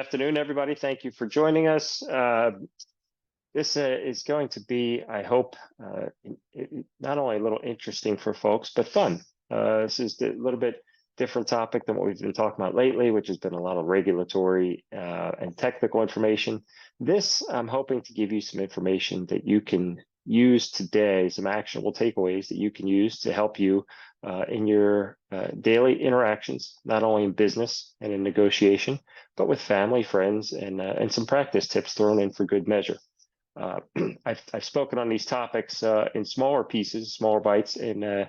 afternoon, everybody. Thank you for joining us. This is going to be, I hope, not only a little interesting for folks, but fun. This is a little bit different topic than what we've been talking about lately, which has been a lot of regulatory and technical information. This, I'm hoping to give you some information that you can use today, some actionable takeaways that you can use to help you in your daily interactions, not only in business and in negotiation, but with family, friends, and some practice tips thrown in for good measure. I've spoken on these topics in smaller pieces, smaller bites in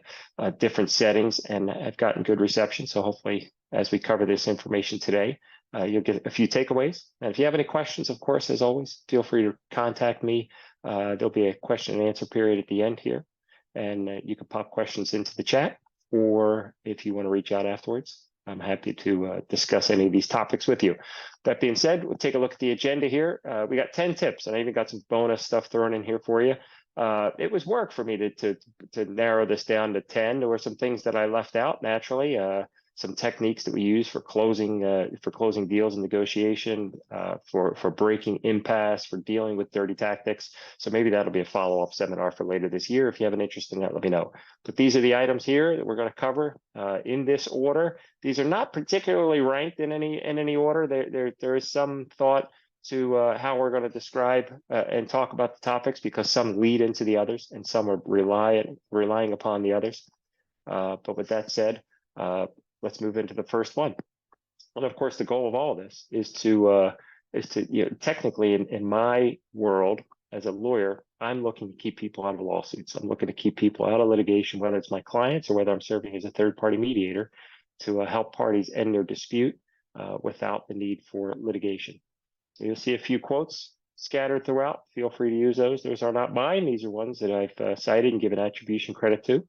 different settings, and I've gotten good reception. So hopefully, as we cover this information today, you'll get a few takeaways. And if you have any questions, of course, as always, feel free to contact me. There'll be a question and answer period at the end here, and you can pop questions into the chat, or if you want to reach out afterwards, I'm happy to discuss any of these topics with you. That being said, we'll take a look at the agenda here. We got 10 tips, and I even got some bonus stuff thrown in here for you. It was work for me to narrow this down to 10. There were some things that I left out naturally. Some techniques that we use for closing deals and negotiation, for breaking impasse, for dealing with dirty tactics. So maybe that'll be a follow-up seminar for later this year. If you have an interest in that, let me know. But these are the items here that we're going to cover in this order. These are not particularly ranked in any order. There is some thought to how we're going to describe and talk about the topics, because some lead into the others and some are relying upon the others. But with that said, let's move into the first one. And of course, the goal of all of this is to technically in my world as a lawyer, I'm looking to keep people out of lawsuits. I'm looking to keep people out of litigation, whether it's my clients or whether I'm serving as a third-party mediator to help parties end their dispute without the need for litigation. So you'll see a few quotes scattered throughout. Feel free to use those. Those are not mine. These are ones that I've cited and given attribution credit to.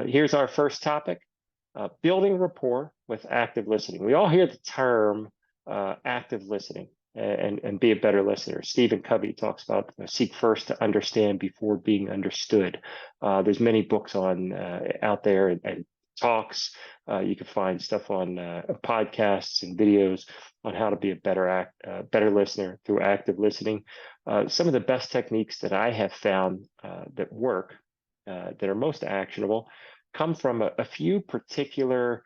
Here's our first topic. Building rapport with active listening. We all hear the term active listening and be a better listener. Stephen Covey talks about seek first to understand before being understood. There's many books on out there and talks. You can find stuff on podcasts and videos on how to be a better listener through active listening. Some of the best techniques that I have found that work, that are most actionable, come from a few particular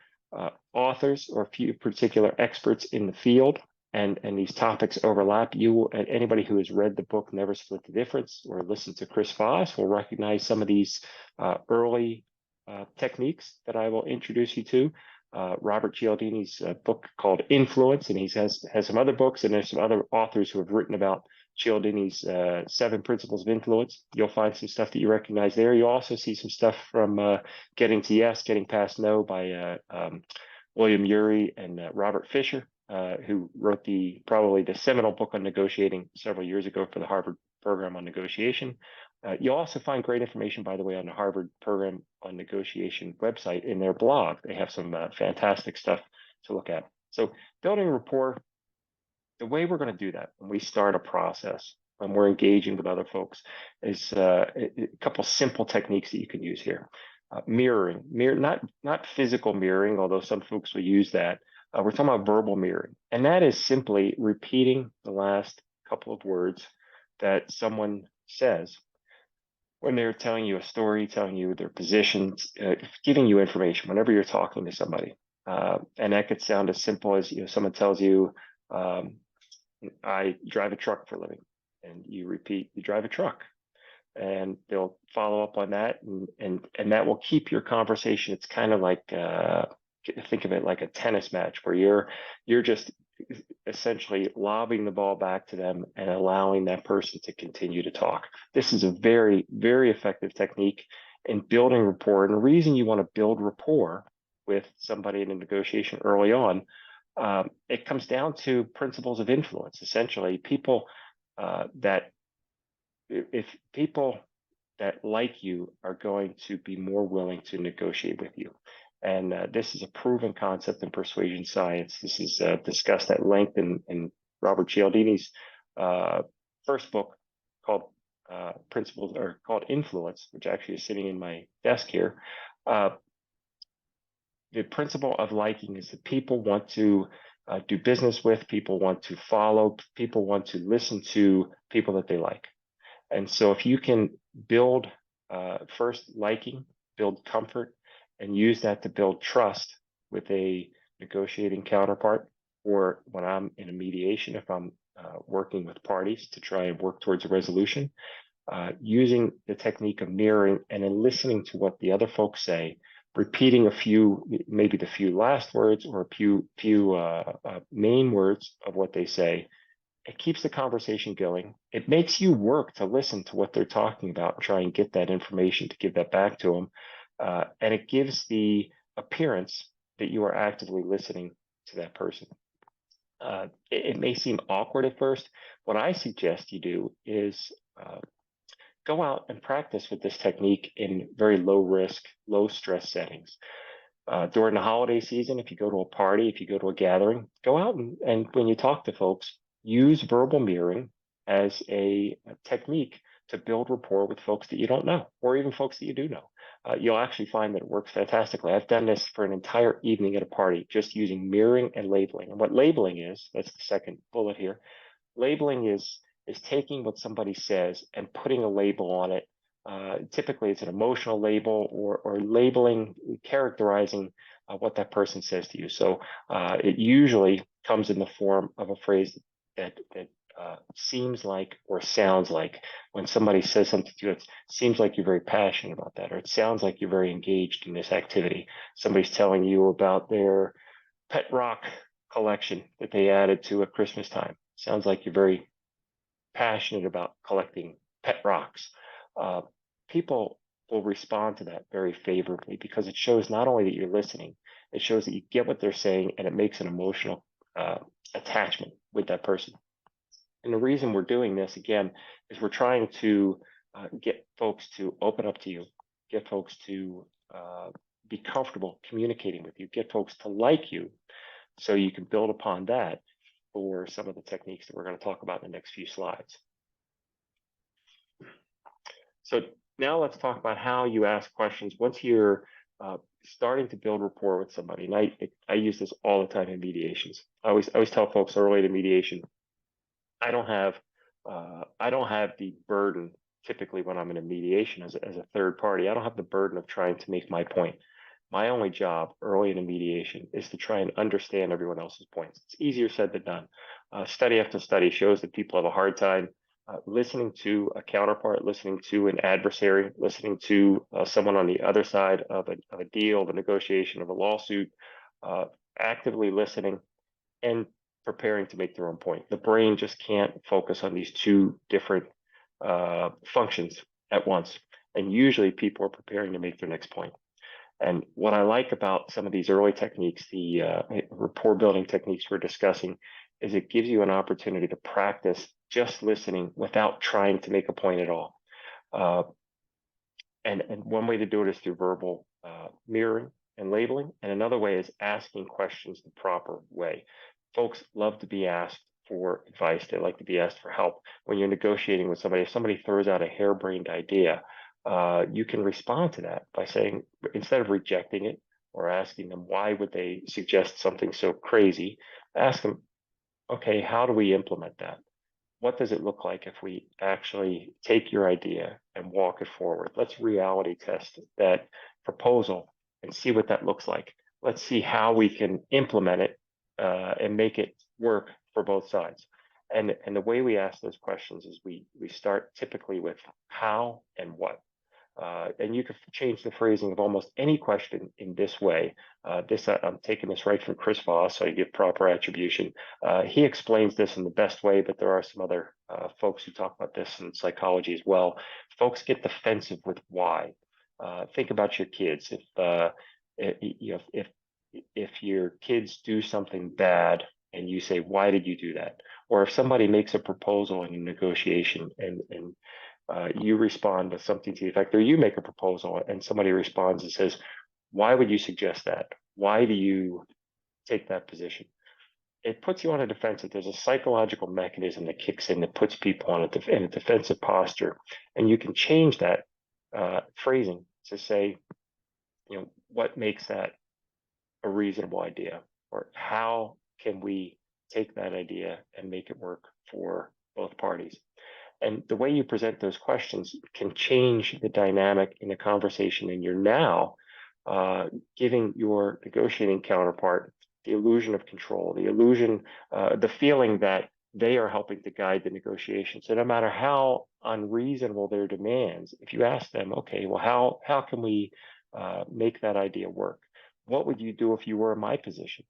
authors or a few particular experts in the field, and these topics overlap. Anybody who has read the book Never Split the Difference or listened to Chris Voss will recognize some of these early techniques that I will introduce you to. Robert Cialdini's book called Influence, and he has some other books, and there's some other authors who have written about Cialdini's 7 Principles of Influence. You'll find some stuff that you recognize there. You'll also see some stuff from Getting to Yes, Getting Past No by William Ury and Robert Fisher, who wrote probably the seminal book on negotiating several years ago for the Harvard program on negotiation. You'll also find great information, by the way, on the Harvard program on negotiation website in their blog. They have some fantastic stuff to look at. So building rapport, the way we're going to do that when we start a process, when we're engaging with other folks, is a couple simple techniques that you can use here. Mirroring, not physical mirroring, although some folks will use that. We're talking about verbal mirroring, and that is simply repeating the last couple of words that someone says when they're telling you a story, telling you their positions, giving you information whenever you're talking to somebody. And that could sound as simple as, someone tells you, I drive a truck for a living, and you repeat, you drive a truck, and they'll follow up on that, and that will keep your conversation. It's kind of like, think of it like a tennis match where you're just essentially lobbing the ball back to them and allowing that person to continue to talk. This is a very, very effective technique in building rapport. And the reason you want to build rapport with somebody in a negotiation early on, it comes down to principles of influence. Essentially, people that like you are going to be more willing to negotiate with you. And this is a proven concept in persuasion science. This is discussed at length in Robert Cialdini's first book called called Influence, which actually is sitting in my desk here. The principle of liking is that people want to do business with, people want to follow, people want to listen to people that they like. And so if you can build first liking, build comfort, and use that to build trust with a negotiating counterpart, or when I'm in a mediation, if I'm working with parties to try and work towards a resolution, using the technique of mirroring and then listening to what the other folks say, repeating a few, maybe the few last words or a few main words of what they say. It keeps the conversation going. It makes you work to listen to what they're talking about and try and get that information to give that back to them. And it gives the appearance that you are actively listening to that person. It may seem awkward at first. What I suggest you do is go out and practice with this technique in very low risk, low stress settings. During the holiday season, if you go to a party, if you go to a gathering, go out and when you talk to folks, use verbal mirroring as a technique to build rapport with folks that you don't know, or even folks that you do know. You'll actually find that it works fantastically. I've done this for an entire evening at a party, just using mirroring and labeling. And what labeling is, that's the second bullet here. Labeling is taking what somebody says and putting a label on it. Typically, it's an emotional label or labeling, characterizing what that person says to you. So it usually comes in the form of a phrase that seems like or sounds like. When somebody says something to you, it seems like you're very passionate about that, or it sounds like you're very engaged in this activity. Somebody's telling you about their pet rock collection that they added to at Christmas time. Sounds like you're very passionate about collecting pet rocks. People will respond to that very favorably because it shows not only that you're listening, it shows that you get what they're saying, and it makes an emotional attachment with that person. And the reason we're doing this, again, is we're trying to get folks to open up to you, get folks to be comfortable communicating with you, get folks to like you, so you can build upon that for some of the techniques that we're going to talk about in the next few slides. So now let's talk about how you ask questions once you're starting to build rapport with somebody. And I use this all the time in mediations. I always tell folks early in mediation, I don't have the burden typically when I'm in a mediation as a third party. I don't have the burden of trying to make my point. My only job early in a mediation is to try and understand everyone else's points. It's easier said than done. Study after study shows that people have a hard time listening to a counterpart, listening to an adversary, listening to someone on the other side of a deal, of a negotiation, of a lawsuit, actively listening and preparing to make their own point. The brain just can't focus on these two different functions at once. And usually people are preparing to make their next point. And what I like about some of these early techniques, the rapport building techniques we're discussing, is it gives you an opportunity to practice just listening without trying to make a point at all. And one way to do it is through verbal mirroring and labeling. And another way is asking questions the proper way. Folks love to be asked for advice. They like to be asked for help. When you're negotiating with somebody, if somebody throws out a harebrained idea, you can respond to that by saying, instead of rejecting it or asking them why would they suggest something so crazy, ask them, okay, how do we implement that? What does it look like if we actually take your idea and walk it forward? Let's reality test that proposal and see what that looks like. Let's see how we can implement it and make it work for both sides. And the way we ask those questions is we start typically with how and what. And you can change the phrasing of almost any question in this way. I'm taking this right from Chris Voss, so I give proper attribution. He explains this in the best way, but there are some other folks who talk about this in psychology as well. Folks get defensive with why. Think about your kids. If your kids do something bad and you say, why did you do that? Or if somebody makes a proposal in a negotiation and you respond with something to the effect, or you make a proposal and somebody responds and says, why would you suggest that? Why do you take that position? It puts you on a defensive. There's a psychological mechanism that kicks in that puts people in a defensive posture. And you can change that phrasing to say, what makes that a reasonable idea? Or how can we take that idea and make it work for both parties? And the way you present those questions can change the dynamic in the conversation. And you're now giving your negotiating counterpart the illusion of control, the illusion, the feeling that they are helping to guide the negotiation. So no matter how unreasonable their demands, if you ask them, okay, well, how can we make that idea work? What would you do if you were in my position?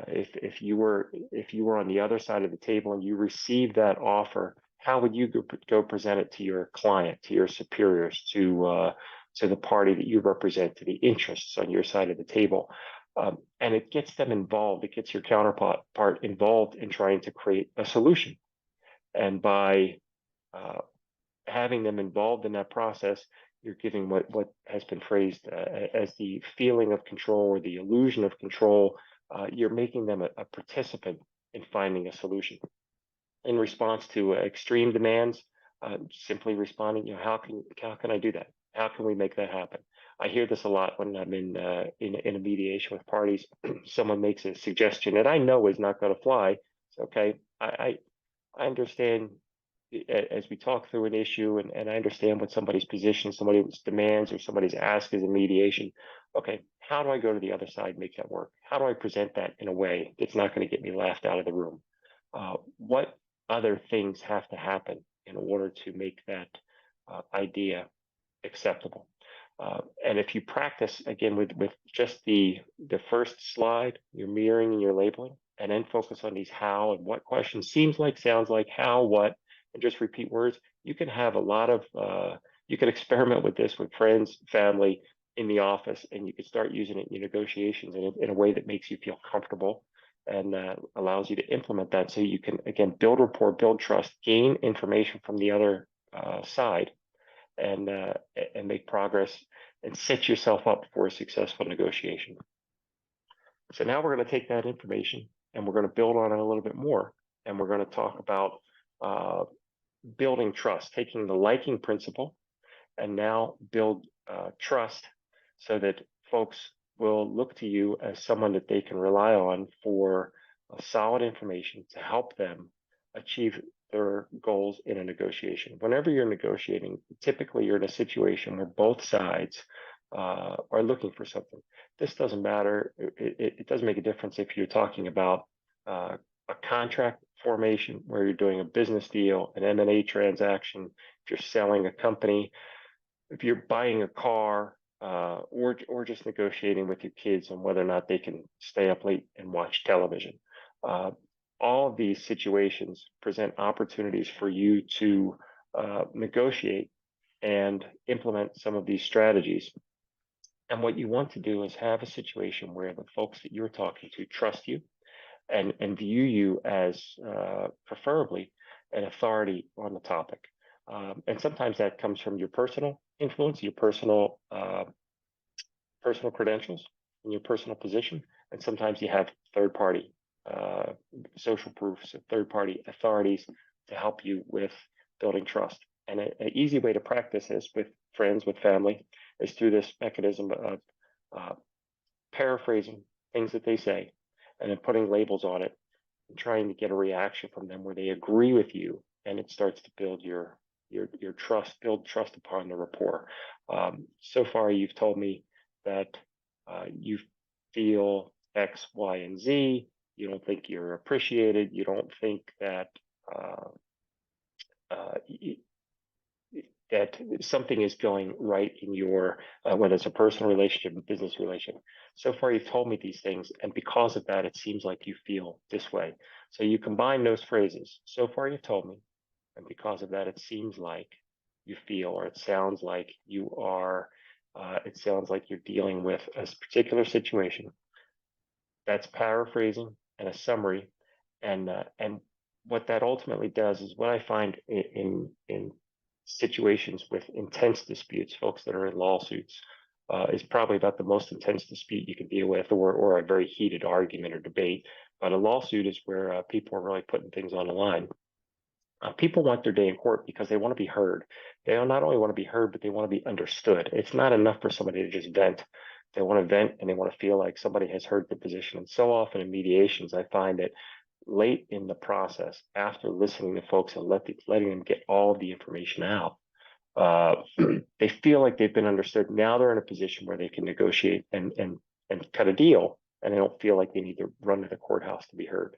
If you were on the other side of the table and you received that offer, how would you go present it to your client, to your superiors, to the party that you represent, to the interests on your side of the table? And it gets them involved. It gets your counterpart involved in trying to create a solution. And by having them involved in that process, you're giving what has been phrased as the feeling of control or the illusion of control. You're making them a participant in finding a solution. In response to extreme demands, simply responding, how can I do that? How can we make that happen? I hear this a lot when I'm in a mediation with parties. Someone makes a suggestion that I know is not going to fly. So, okay, I understand as we talk through an issue, and I understand what somebody's position, somebody's demands, or somebody's ask is in mediation. Okay, how do I go to the other side and make that work? How do I present that in a way that's not going to get me laughed out of the room? What other things have to happen in order to make that idea acceptable? And if you practice again with just the first slide, you're mirroring and you're labeling, and then focus on these how and what questions, seems like, sounds like, how, what, and just repeat words. You can have a lot of you can experiment with this with friends, family, in the office, and you can start using it in your negotiations in a way that makes you feel comfortable and allows you to implement that, so you can again build rapport, build trust, gain information from the other side, and make progress and set yourself up for a successful negotiation. So now we're going to take that information and we're going to build on it a little bit more, and we're going to talk about building trust, taking the liking principle and now build trust so that folks will look to you as someone that they can rely on for solid information to help them achieve their goals in a negotiation. Whenever you're negotiating, typically you're in a situation where both sides are looking for something. This doesn't matter. It doesn't make a difference if you're talking about a contract formation where you're doing a business deal, an M&A transaction, if you're selling a company, if you're buying a car, or just negotiating with your kids on whether or not they can stay up late and watch television. All of these situations present opportunities for you to negotiate and implement some of these strategies. And what you want to do is have a situation where the folks that you're talking to trust you and view you as preferably an authority on the topic. And sometimes that comes from your personal influence, your personal credentials, and your personal position. And sometimes you have third-party social proofs, third-party authorities to help you with building trust. And an easy way to practice this with friends, with family, is through this mechanism of paraphrasing things that they say and then putting labels on it and trying to get a reaction from them where they agree with you, and it starts to build your trust, build trust upon the rapport. So far, you've told me that you feel X, Y, and Z. You don't think you're appreciated. You don't think that that something is going right in your, whether it's a personal relationship, a business relationship. So far, you've told me these things, and because of that, it seems like you feel this way. So you combine those phrases. So far, you've told me, and because of that, it seems like you feel, or it sounds like you are, it sounds like you're dealing with a particular situation. That's paraphrasing and a summary, and what that ultimately does is, what I find in situations with intense disputes, folks that are in lawsuits, is probably about the most intense dispute you can deal with, or a very heated argument or debate. But a lawsuit is where people are really putting things on the line. People want their day in court because they want to be heard. They not only want to be heard, but they want to be understood. It's not enough for somebody to just vent. They want to vent and they want to feel like somebody has heard their position. And so often in mediations, I find that late in the process, after listening to folks and letting them get all the information out, they feel like they've been understood. Now they're in a position where they can negotiate and cut a deal, and they don't feel like they need to run to the courthouse to be heard.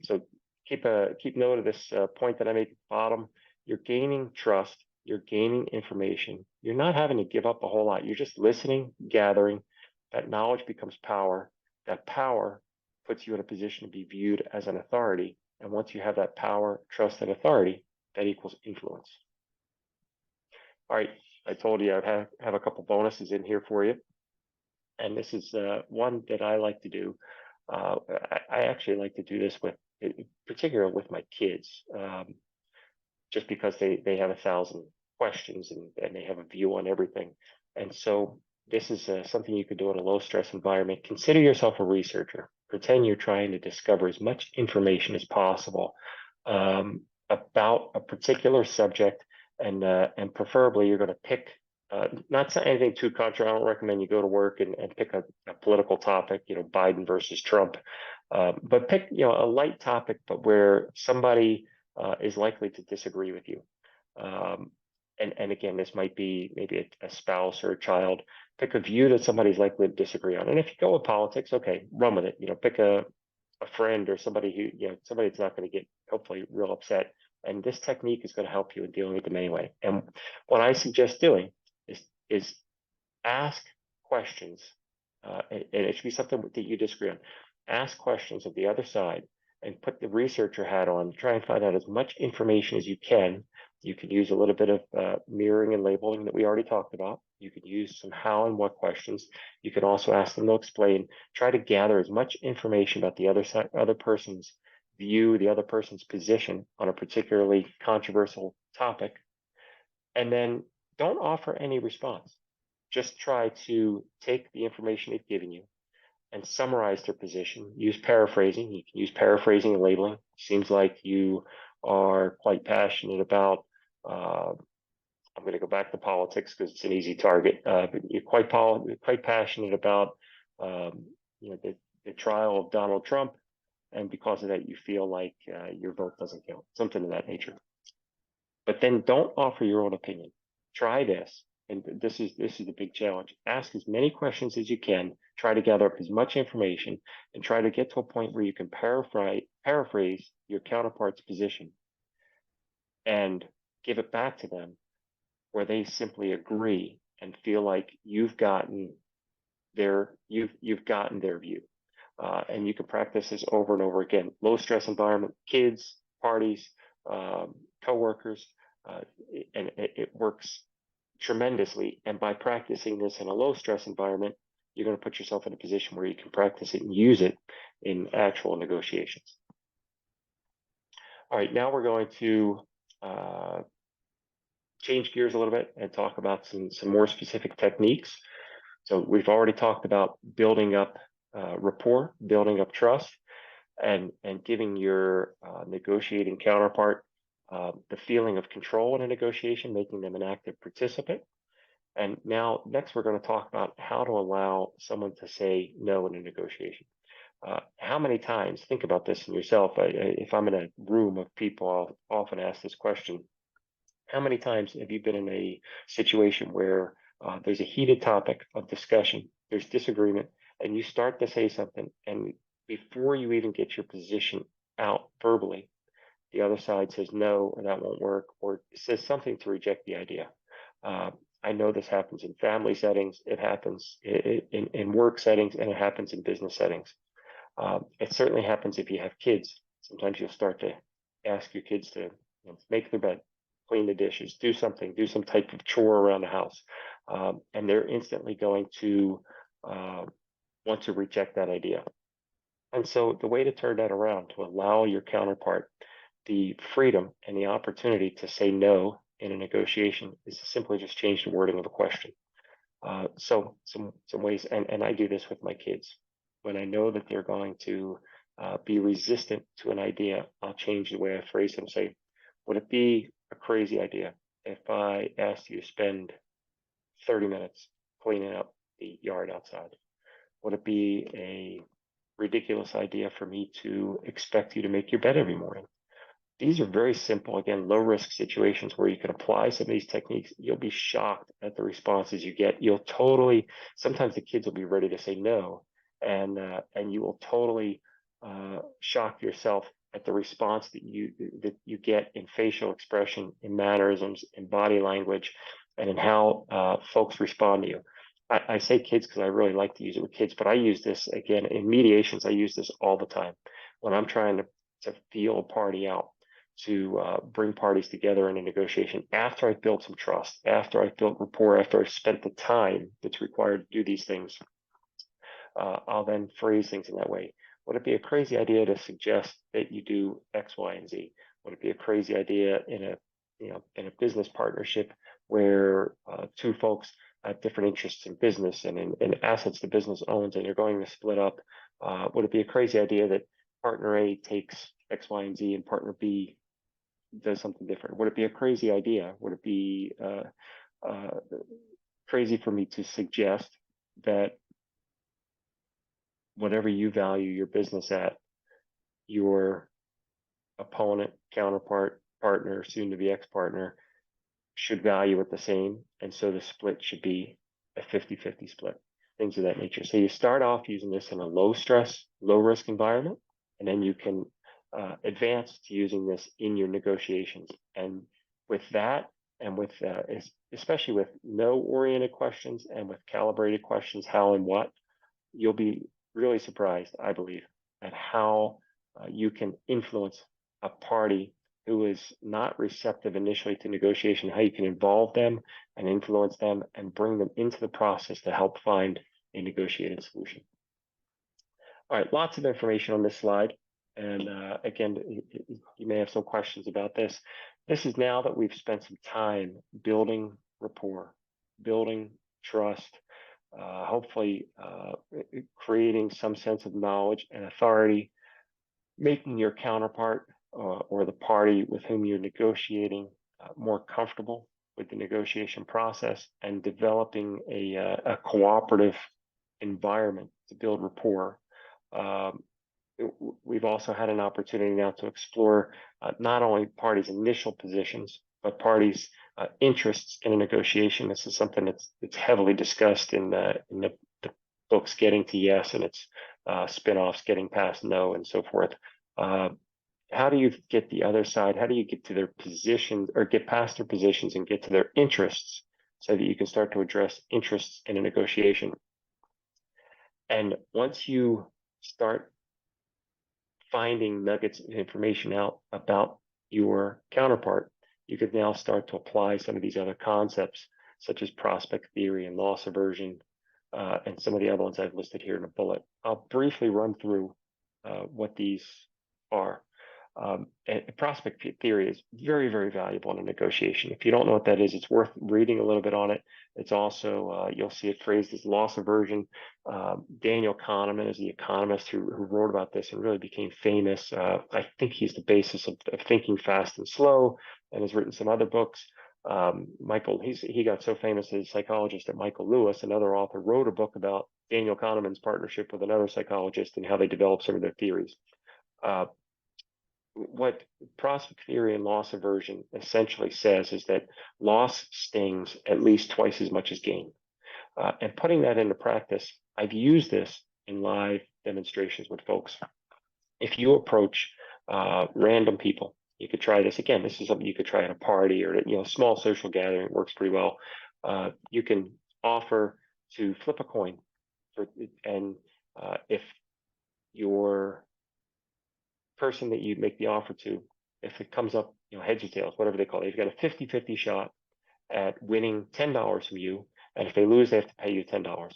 So keep note of this point that I made at the bottom. You're gaining trust. You're gaining information. You're not having to give up a whole lot. You're just listening, gathering. That knowledge becomes power. That power puts you in a position to be viewed as an authority. And once you have that power, trust, and authority, that equals influence. All right, I told you I'd have a couple bonuses in here for you. And this is one that I like to do. I actually like to do this with, in particular with my kids, just because they have 1,000 questions and they have a view on everything. And so this is something you could do in a low stress environment. Consider yourself a researcher. Pretend you're trying to discover as much information as possible about a particular subject, and preferably you're going to pick not anything too controversial. I don't recommend you go to work and pick a political topic, Biden versus Trump, but pick a light topic, but where somebody is likely to disagree with you. And again, this might be maybe a spouse or a child. Pick a view that somebody's likely to disagree on. And if you go with politics, okay, run with it. Pick a friend or somebody who, somebody that's not going to get hopefully real upset. And this technique is going to help you in dealing with them anyway. And what I suggest doing is ask questions, and it should be something that you disagree on. Ask questions of the other side and put the researcher hat on. Try and find out as much information as you can. You can use a little bit of mirroring and labeling that we already talked about. You can use some how and what questions. You can also ask them to explain. Try to gather as much information about the other person's view, the other person's position on a particularly controversial topic, and then don't offer any response. Just try to take the information they've given you and summarize their position. Use paraphrasing. You can use paraphrasing and labeling. Seems like you are quite passionate about, I'm going to go back to politics because it's an easy target, but you're quite passionate about the trial of Donald Trump, and because of that you feel like your vote doesn't count, something of that nature. But then don't offer your own opinion. Try this. And this is the big challenge. Ask as many questions as you can. Try to gather up as much information and try to get to a point where you can paraphrase your counterpart's position and give it back to them where they simply agree and feel like you've gotten their view. And you can practice this over and over again. Low stress environment, kids, parties, coworkers, and it works tremendously. And by practicing this in a low stress environment, you're going to put yourself in a position where you can practice it and use it in actual negotiations. All right, now we're going to change gears a little bit and talk about some more specific techniques. So we've already talked about building up rapport, building up trust, and giving your negotiating counterpart the feeling of control in a negotiation, making them an active participant. And now, next, we're going to talk about how to allow someone to say no in a negotiation. How many times, think about this in yourself, if I'm in a room of people, I'll often ask this question: how many times have you been in a situation where there's a heated topic of discussion, there's disagreement, and you start to say something, and before you even get your position out verbally, the other side says no, or that won't work, or says something to reject the idea? I know this happens in family settings, it happens in work settings, and it happens in business settings. It certainly happens if you have kids. Sometimes you'll start to ask your kids to make their bed, clean the dishes, do something, do some type of chore around the house, and they're instantly going to want to reject that idea. And so the way to turn that around, to allow your counterpart the freedom and the opportunity to say no in a negotiation, is to simply just change the wording of a question. So some ways, and I do this with my kids. When I know that they're going to be resistant to an idea, I'll change the way I phrase them. Say, would it be a crazy idea if I asked you to spend 30 minutes cleaning up the yard outside? Would it be a ridiculous idea for me to expect you to make your bed every morning? These are very simple, again, low risk situations where you can apply some of these techniques. You'll be shocked at the responses you get. You'll totally, sometimes the kids will be ready to say no, and you will totally shock yourself at the response that you get in facial expression, in mannerisms, in body language, and in how folks respond to you. I say kids because I really like to use it with kids, but I use this again in mediations. I use this all the time when I'm trying to feel a party out, to bring parties together in a negotiation. After I've built some trust, after I've built rapport, after I've spent the time that's required to do these things, I'll then phrase things in that way. Would it be a crazy idea to suggest that you do X, Y, and Z? Would it be a crazy idea in a business partnership where two folks have different interests in business and in assets the business owns, and you're going to split up? Would it be a crazy idea that partner A takes X, Y, and Z, and partner B does something different? Would it be a crazy idea? Would it be crazy for me to suggest that whatever you value your business at, your opponent, counterpart, partner, soon to be ex-partner should value it the same, and so the split should be a 50-50 split, things of that nature. So you start off using this in a low stress, low risk environment, and then you can advance to using this in your negotiations. And with that, and with especially with no-oriented questions and with calibrated questions, how and what, you'll be really surprised, I believe, at how you can influence a party who is not receptive initially to negotiation, how you can involve them and influence them and bring them into the process to help find a negotiated solution. All right, lots of information on this slide. And again, you may have some questions about this. This is now that we've spent some time building rapport, building trust, hopefully creating some sense of knowledge and authority, making your counterpart or the party with whom you're negotiating more comfortable with the negotiation process, and developing a cooperative environment to build rapport. We've also had an opportunity now to explore not only parties' initial positions, but parties' interests in a negotiation. This is something that's heavily discussed in the books Getting to Yes and its spin-offs, Getting Past No, and so forth. How do you get the other side? How do you get to their positions, or get past their positions and get to their interests, so that you can start to address interests in a negotiation? And once you start finding nuggets of information out about your counterpart, you could now start to apply some of these other concepts, such as prospect theory and loss aversion, and some of the other ones I've listed here in a bullet. I'll briefly run through what these are. And prospect theory is very, very valuable in a negotiation. If you don't know what that is, it's worth reading a little bit on it. It's also, you'll see it phrased as loss aversion. Daniel Kahneman is the economist who wrote about this and really became famous. I think he's the basis of Thinking Fast and Slow, and has written some other books. He got so famous as a psychologist that Michael Lewis, another author, wrote a book about Daniel Kahneman's partnership with another psychologist and how they developed some of their theories. What prospect theory and loss aversion essentially says is that loss stings at least twice as much as gain. And putting that into practice, I've used this in live demonstrations with folks. If you approach random people, you could try this. Again, this is something you could try at a party or a small social gathering. It works pretty well. You can offer to flip a coin, and if your person that you make the offer to, if it comes up, heads or tails, whatever they call it, you've got a 50-50 shot at winning $10 from you, and if they lose, they have to pay you $10.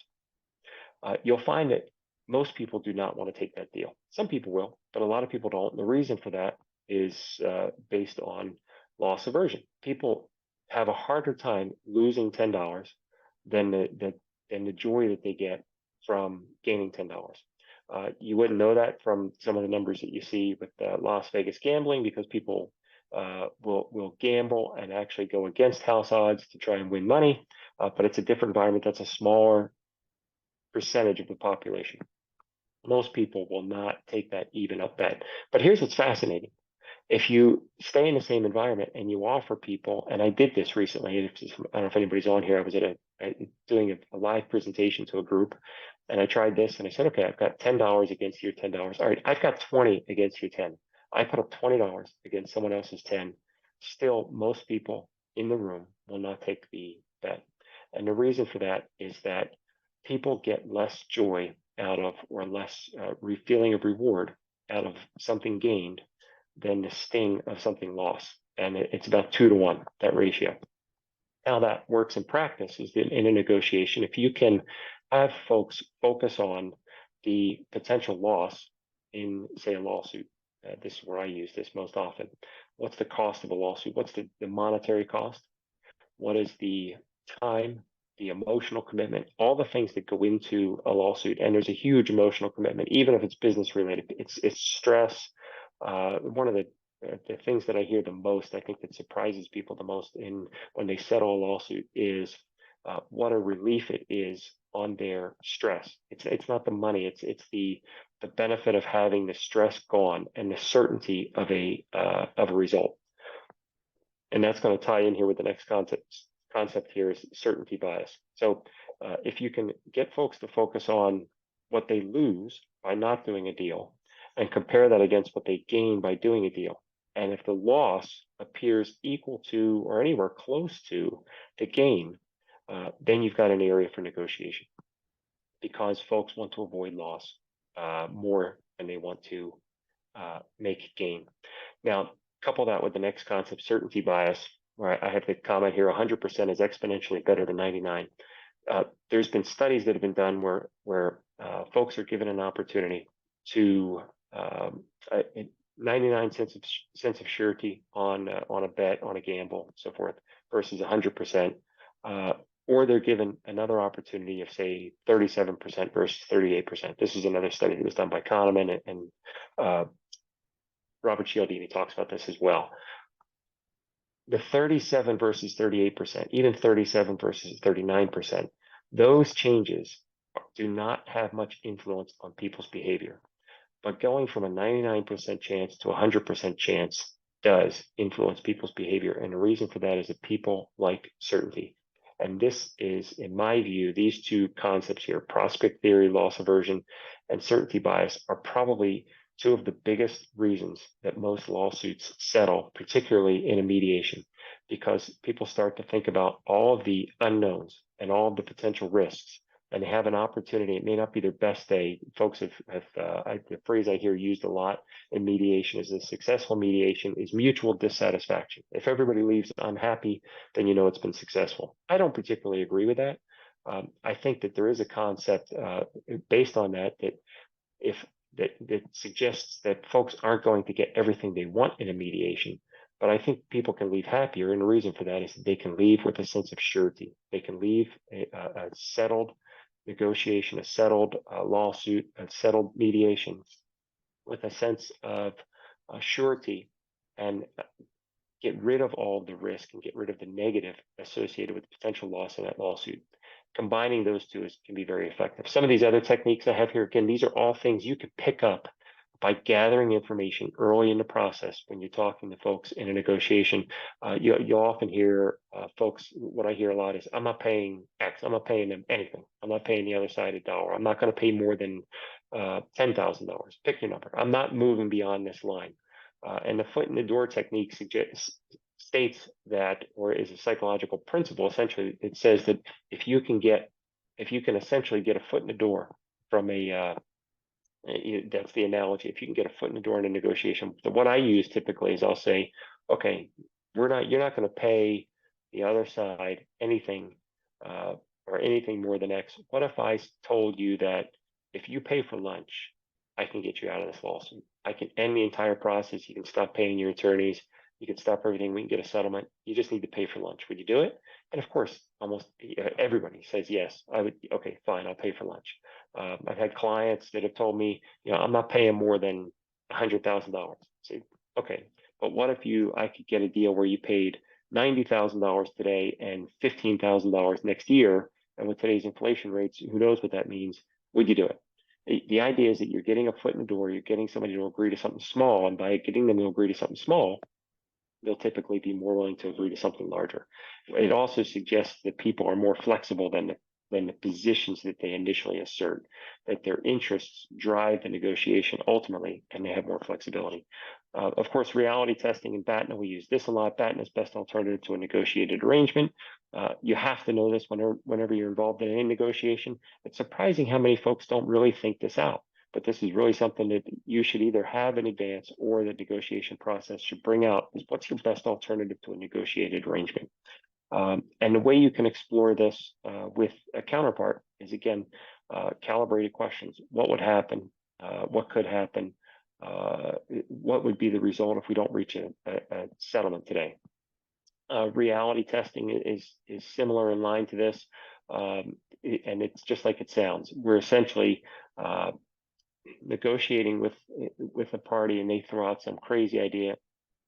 You'll find that most people do not want to take that deal. Some people will, but a lot of people don't. And the reason for that is based on loss aversion. People have a harder time losing $10 than the joy that they get from gaining $10. You wouldn't know that from some of the numbers that you see with Las Vegas gambling, because people will gamble and actually go against house odds to try and win money. But it's a different environment. That's a smaller percentage of the population. Most people will not take that even up bet. But here's what's fascinating. If you stay in the same environment and you offer people, and I did this recently, I don't know if anybody's on here, I was at doing a live presentation to a group, and I tried this, and I said, okay, I've got $10 against your $10. All right, I've got 20 against your 10. I put up $20 against someone else's 10. Still, most people in the room will not take the bet. And the reason for that is that people get less joy out of, or less feeling of reward out of something gained than the sting of something lost. And it's about 2 to 1, that ratio. How that works in practice is that in a negotiation, if you can have folks focus on the potential loss in, say, a lawsuit, this is where I use this most often. What's the cost of a lawsuit? What's the monetary cost? What is the time, the emotional commitment, all the things that go into a lawsuit? And there's a huge emotional commitment, even if it's business related. It's stress. One of the things that I hear the most, I think that surprises people the most in when they settle a lawsuit, is what a relief it is on their stress. It's not the money. It's the benefit of having the stress gone and the certainty of a result. And that's going to tie in here with the next concept here is certainty bias. So if you can get folks to focus on what they lose by not doing a deal and compare that against what they gain by doing a deal, and if the loss appears equal to or anywhere close to the gain, then you've got an area for negotiation, because folks want to avoid loss more than they want to make gain. Now, couple that with the next concept, certainty bias, where I have the comment here, 100% is exponentially better than 99. There's been studies that have been done where folks are given an opportunity to 99 cents of surety on a bet, on a gamble, so forth, versus 100%, or they're given another opportunity of, say, 37% versus 38%. This is another study that was done by Kahneman and Robert Cialdini talks about this as well. The 37 versus 38%, even 37 versus 39%, those changes do not have much influence on people's behavior. But going from a 99% chance to a 100% chance does influence people's behavior. And the reason for that is that people like certainty. And this is, in my view, these two concepts here, prospect theory, loss aversion, and certainty bias, are probably two of the biggest reasons that most lawsuits settle, particularly in a mediation, because people start to think about all of the unknowns and all of the potential risks, and they have an opportunity. It may not be their best day. Folks have the phrase I hear used a lot in mediation is a successful mediation is mutual dissatisfaction. If everybody leaves unhappy, then you know it's been successful. I don't particularly agree with that. I think that there is a concept based on that that suggests that folks aren't going to get everything they want in a mediation, but I think people can leave happier, and the reason for that is that they can leave with a sense of surety. They can leave a settled negotiation, a settled lawsuit, a settled mediation with a sense of surety, and get rid of all the risk and get rid of the negative associated with the potential loss in that lawsuit. Combining those two can be very effective. Some of these other techniques I have here, again, these are all things you can pick up by gathering information early in the process when you're talking to folks in a negotiation. You'll often hear folks, what I hear a lot is, I'm not paying X, I'm not paying them anything. I'm not paying the other side $1. I'm not going to pay more than $10,000. Pick your number. I'm not moving beyond this line. And the foot in the door technique states that, or is a psychological principle. Essentially, it says that if you can essentially get a foot in the door from that's the analogy. If you can get a foot in the door in a negotiation, what I use typically is I'll say, okay, you're not going to pay the other side anything or anything more than X. What if I told you that if you pay for lunch, I can get you out of this lawsuit. I can end the entire process. You can stop paying your attorneys. You can stop everything. We can get a settlement. You just need to pay for lunch. Would you do it? And of course, almost everybody says yes. I would. Okay, fine. I'll pay for lunch. I've had clients that have told me, I'm not paying more than $100,000. Say, okay, but what if I could get a deal where you paid $90,000 today and $15,000 next year, And with today's inflation rates, who knows what that means? Would you do it? The idea is that you're getting a foot in the door, you're getting somebody to agree to something small, and by getting them to agree to something small, they'll typically be more willing to agree to something larger. It also suggests that people are more flexible than the positions that they initially assert, that their interests drive the negotiation ultimately, and they have more flexibility. Of course, reality testing and BATNA, we use this a lot. BATNA is best alternative to a negotiated arrangement. You have to know this whenever you're involved in any negotiation. It's surprising how many folks don't really think this out. But this is really something that you should either have in advance or the negotiation process should bring out is what's your best alternative to a negotiated arrangement. And the way you can explore this with a counterpart is, again, calibrated questions. What would happen? What could happen? What would be the result if we don't reach a settlement today? Reality testing is similar in line to this, and it's just like it sounds. We're essentially negotiating with a party, and they throw out some crazy idea,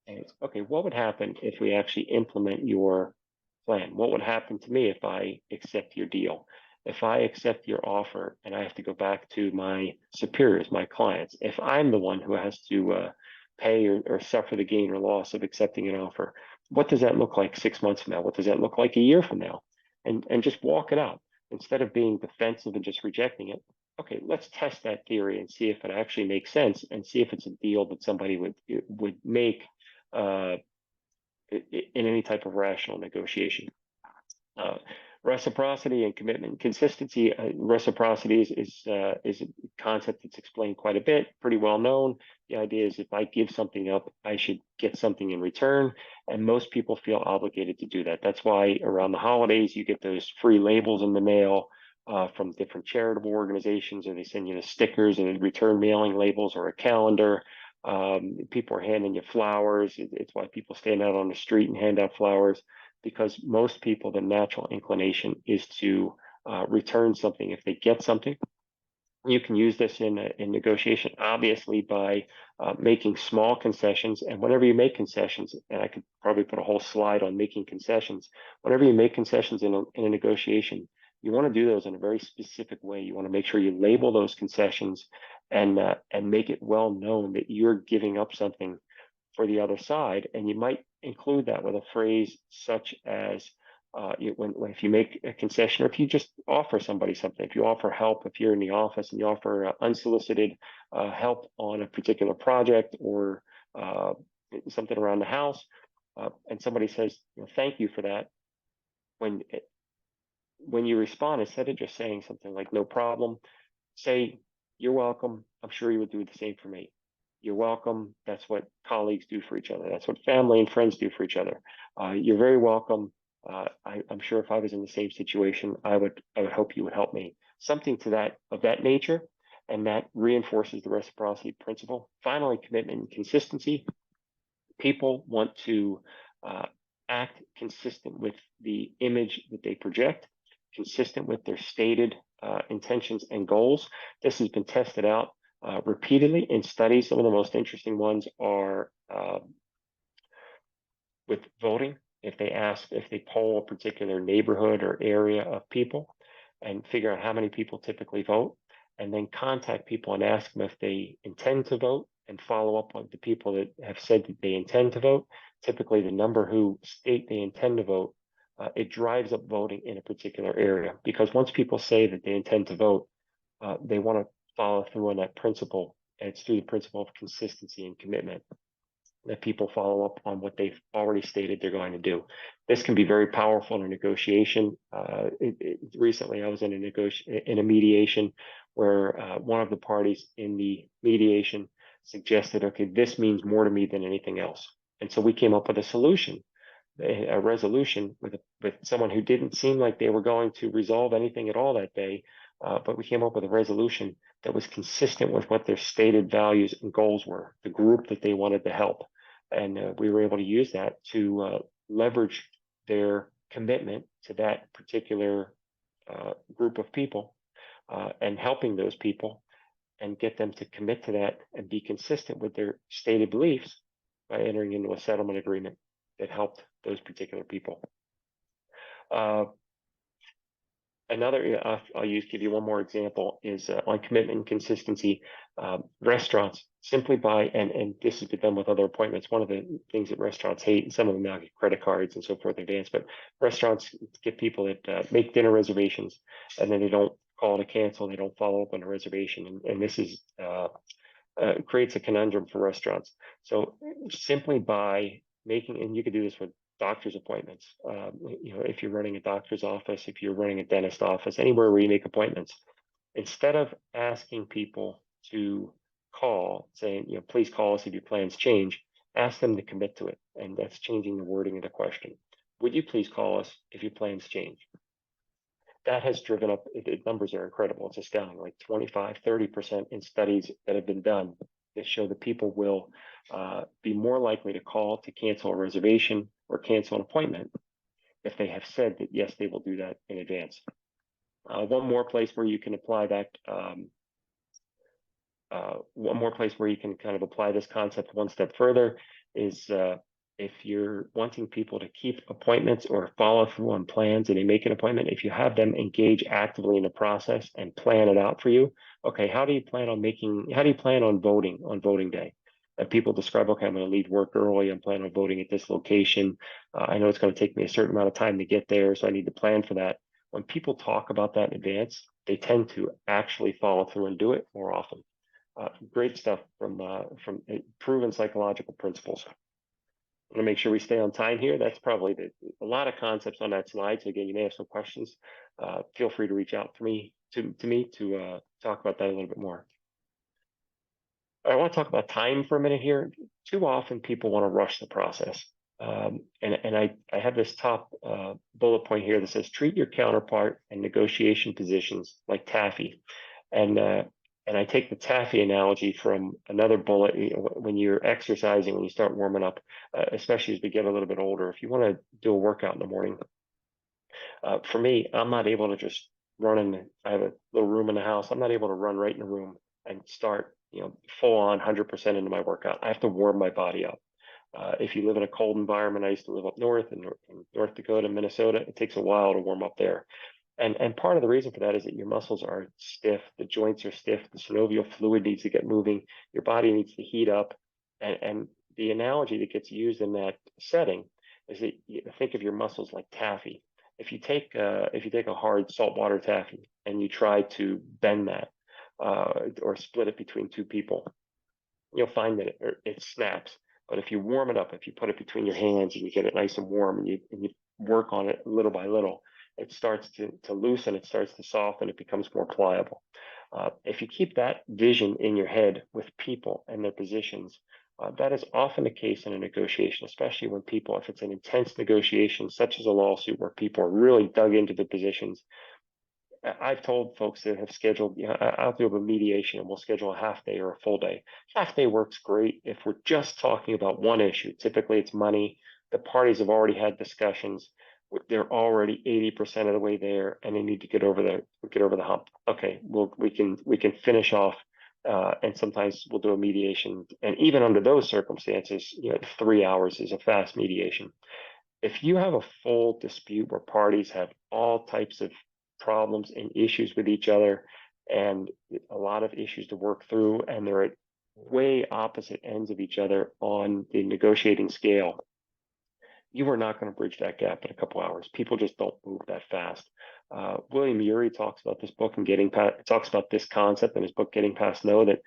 and it's okay, what would happen if we actually implement your plan? What would happen to me if I accept your deal? If I accept your offer and I have to go back to my superiors, my clients, if I'm the one who has to pay or suffer the gain or loss of accepting an offer, what does that look like 6 months from now? What does that look like a year from now? And just walk it out instead of being defensive and just rejecting it. Okay, let's test that theory and see if it actually makes sense, and see if it's a deal that somebody would make in any type of rational negotiation. Reciprocity and commitment consistency. Reciprocity is a concept that's explained quite a bit, pretty well known. The idea is if I give something up, I should get something in return, and most people feel obligated to do that. That's why around the holidays you get those free labels in the mail from different charitable organizations, or they send you the stickers and return mailing labels or a calendar. People are handing you flowers. It's why people stand out on the street and hand out flowers, because most people, the natural inclination is to return something if they get something. You can use this in negotiation, obviously, by making small concessions. And whenever you make concessions, and I could probably put a whole slide on making concessions, whenever you make concessions in a negotiation, you want to do those in a very specific way. You want to make sure you label those concessions and make it well known that you're giving up something for the other side. And you might include that with a phrase such as, if you make a concession, or if you just offer somebody something, if you offer help, if you're in the office and you offer unsolicited help on a particular project or something around the house, and somebody says, thank you for that. When you respond, instead of just saying something like, no problem, say, you're welcome. I'm sure you would do the same for me. You're welcome. That's what colleagues do for each other. That's what family and friends do for each other. You're very welcome. I'm sure if I was in the same situation, I would hope you would help me. Something of that nature, and that reinforces the reciprocity principle. Finally, commitment and consistency. People want to act consistent with the image that they project, consistent with their stated intentions and goals. This has been tested out repeatedly in studies. Some of the most interesting ones are with voting. If they poll a particular neighborhood or area of people and figure out how many people typically vote, and then contact people and ask them if they intend to vote, and follow up on the people that have said that they intend to vote. Typically, the number who state they intend to vote, it drives up voting in a particular area, because once people say that they intend to vote, they want to follow through on that principle. And it's through the principle of consistency and commitment that people follow up on what they've already stated they're going to do. This can be very powerful in a negotiation. Recently, I was in a mediation where one of the parties in the mediation suggested, okay, this means more to me than anything else. And so we came up with a solution, a resolution with someone who didn't seem like they were going to resolve anything at all that day. But we came up with a resolution that was consistent with what their stated values and goals were, the group that they wanted to help. And we were able to use that to leverage their commitment to that particular group of people and helping those people, and get them to commit to that and be consistent with their stated beliefs by entering into a settlement agreement that helped those particular people. Another, I'll give you one more example, is on commitment and consistency. Restaurants simply buy, and this has been done with other appointments. One of the things that restaurants hate, and some of them now get credit cards and so forth in advance, but restaurants get people that make dinner reservations and then they don't call to cancel, they don't follow up on a reservation. And this is creates a conundrum for restaurants. So simply by making, and you could do this with doctor's appointments. If you're running a doctor's office, if you're running a dentist office, anywhere where you make appointments, instead of asking people to call, saying, please call us if your plans change, ask them to commit to it. And that's changing the wording of the question. Would you please call us if your plans change? That has driven up, the numbers are incredible. It's astounding, like 25, 30% in studies that have been done that show that people will be more likely to call to cancel a reservation or cancel an appointment if they have said that, yes, they will do that in advance. One more place where you can apply that, one more place where you can kind of apply this concept one step further is if you're wanting people to keep appointments or follow through on plans and they make an appointment, if you have them engage actively in the process and plan it out for you, okay, how do you plan on voting on voting day? And people describe, okay, I'm going to leave work early. I'm planning on voting at this location. I know it's going to take me a certain amount of time to get there, so I need to plan for that. When people talk about that in advance, they tend to actually follow through and do it more often. Great stuff from proven psychological principles. I'm going to make sure we stay on time here. That's probably a lot of concepts on that slide. So again, you may have some questions. Feel free to reach out to me to talk about that a little bit more. I want to talk about time for a minute here. Too often people want to rush the process. And I have this top bullet point here that says treat your counterpart and negotiation positions like taffy. And I take the taffy analogy from another bullet. When you're exercising, when you start warming up, especially as we get a little bit older, if you want to do a workout in the morning, for me, I'm not able to just run in. I have a little room in the house. I'm not able to run right in the room and start, full on 100% into my workout. I have to warm my body up. If you live in a cold environment, I used to live up north in North Dakota, Minnesota. It takes a while to warm up there. And part of the reason for that is that your muscles are stiff, the joints are stiff, the synovial fluid needs to get moving, your body needs to heat up. And the analogy that gets used in that setting is that you think of your muscles like taffy. If you take a hard saltwater taffy and you try to bend that or split it between two people, you'll find that it snaps. But if you warm it up, if you put it between your hands and you get it nice and warm and you work on it little by little, it starts to loosen, it starts to soften, it becomes more pliable. If you keep that vision in your head with people and their positions, that is often the case in a negotiation, especially when people, if it's an intense negotiation, such as a lawsuit where people are really dug into the positions. I've told folks that have scheduled, I'll do a mediation and we'll schedule a half day or a full day. Half day works great if we're just talking about one issue. Typically it's money. The parties have already had discussions. They're already 80% of the way there and they need to get over the hump. Okay, we can finish off and sometimes we'll do a mediation. And even under those circumstances, 3 hours is a fast mediation. If you have a full dispute where parties have all types of problems and issues with each other and a lot of issues to work through, and they're at way opposite ends of each other on the negotiating scale, you are not going to bridge that gap in a couple hours. People just don't move that fast. William Ury talks about this book and talks about this concept in his book, Getting Past No, that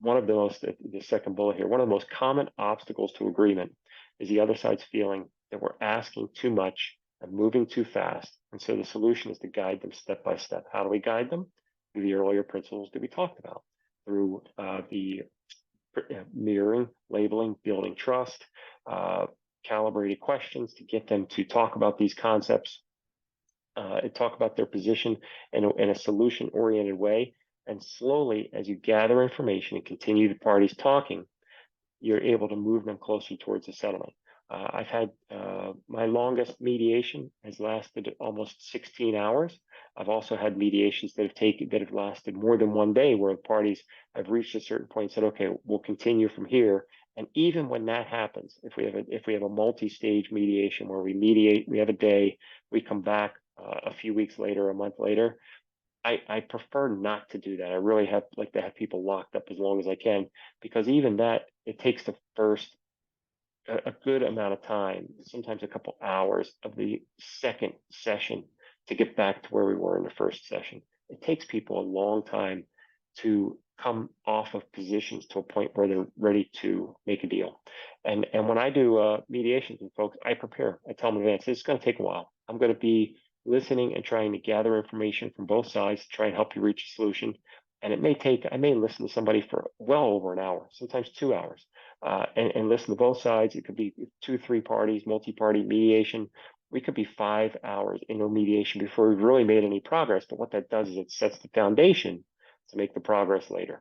one of the second bullet here, one of the most common obstacles to agreement is the other side's feeling that we're asking too much and moving too fast. And so the solution is to guide them step by step. How do we guide them? Through the earlier principles that we talked about, through the mirroring, labeling, building trust, calibrated questions to get them to talk about these concepts and talk about their position in a solution-oriented way. And slowly, as you gather information and continue the parties talking, you're able to move them closer towards a settlement. I've had my longest mediation has lasted almost 16 hours. I've also had mediations that have lasted more than one day, where the parties have reached a certain point and said, okay, we'll continue from here. And even when that happens, if we have a multi-stage mediation where we mediate, we have a day, we come back a few weeks later, a month later, I prefer not to do that. I really like to have people locked up as long as I can, because even that, it takes the first a good amount of time, sometimes a couple hours of the second session to get back to where we were in the first session. It takes people a long time to come off of positions to a point where they're ready to make a deal. And when I do mediations with folks, I prepare. I tell them in advance, this is going to take a while. I'm going to be listening and trying to gather information from both sides to try and help you reach a solution. And I may listen to somebody for well over an hour, sometimes 2 hours, and listen to both sides. It could be 2, 3 parties, multi-party mediation. We could be 5 hours into mediation before we've really made any progress. But what that does is it sets the foundation to make the progress later.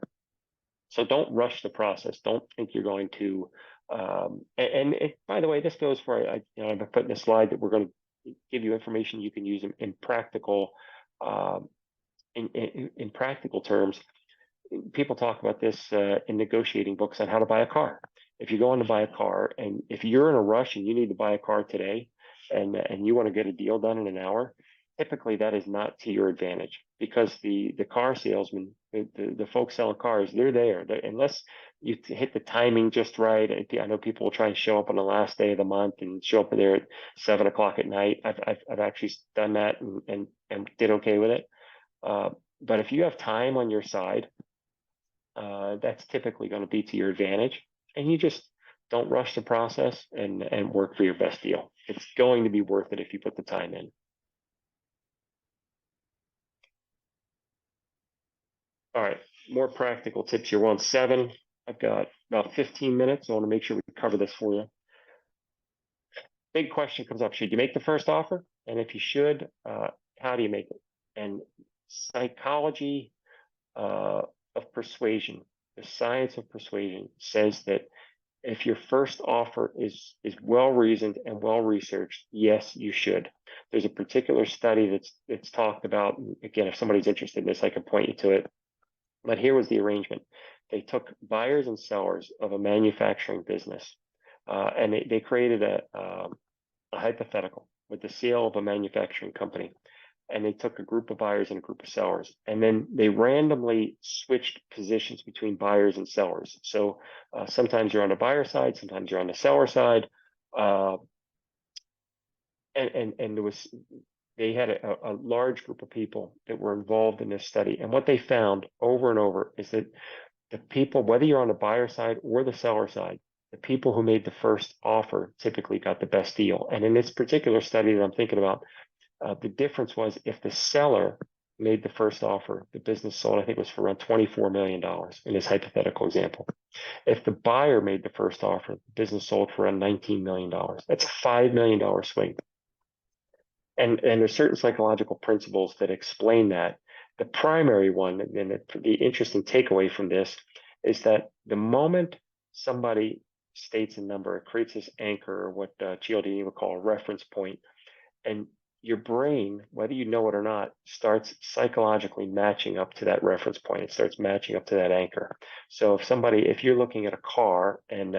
So don't rush the process. Don't think you're going to. By the way, this goes for I've put in a slide that we're going to give you information you can use in practical in practical terms. People talk about this in negotiating books on how to buy a car. If you're going to buy a car, and if you're in a rush and you need to buy a car today, and you want to get a deal done in an hour, typically that is not to your advantage, because the car salesman, the folks selling cars, they're there. Unless you hit the timing just right. I know people will try and show up on the last day of the month and show up there at 7 o'clock at night. I've actually done that and did okay with it. But if you have time on your side, that's typically going to be to your advantage, and you just don't rush the process and work for your best deal. It's going to be worth it if you put the time in. All right, more practical tips here. 1-7. I've got about 15 minutes. I want to make sure we cover this for you. Big question comes up: should you make the first offer? And if you should, how do you make it? And psychology of persuasion, the science of persuasion, says that if your first offer is well reasoned and well researched, yes, you should. There's a particular study that's talked about. Again, if somebody's interested in this, I can point you to it. But here was the arrangement. They took buyers and sellers of a manufacturing business, and they created a hypothetical with the sale of a manufacturing company. And they took a group of buyers and a group of sellers, and then they randomly switched positions between buyers and sellers. So sometimes you're on the buyer side, sometimes you're on the seller side, and they had a large group of people that were involved in this study. And what they found over and over is that the people, whether you're on the buyer side or the seller side, the people who made the first offer typically got the best deal. And in this particular study that I'm thinking about, the difference was if the seller made the first offer, the business sold, I think it was for around $24 million in this hypothetical example. If the buyer made the first offer, the business sold for around $19 million. That's a $5 million swing. And there's certain psychological principles that explain that. The primary one, and the interesting takeaway from this, is that the moment somebody states a number, it creates this anchor, or what Cialdini would call a reference point, and your brain, whether you know it or not, starts psychologically matching up to that reference point. It starts matching up to that anchor. So if you're looking at a car and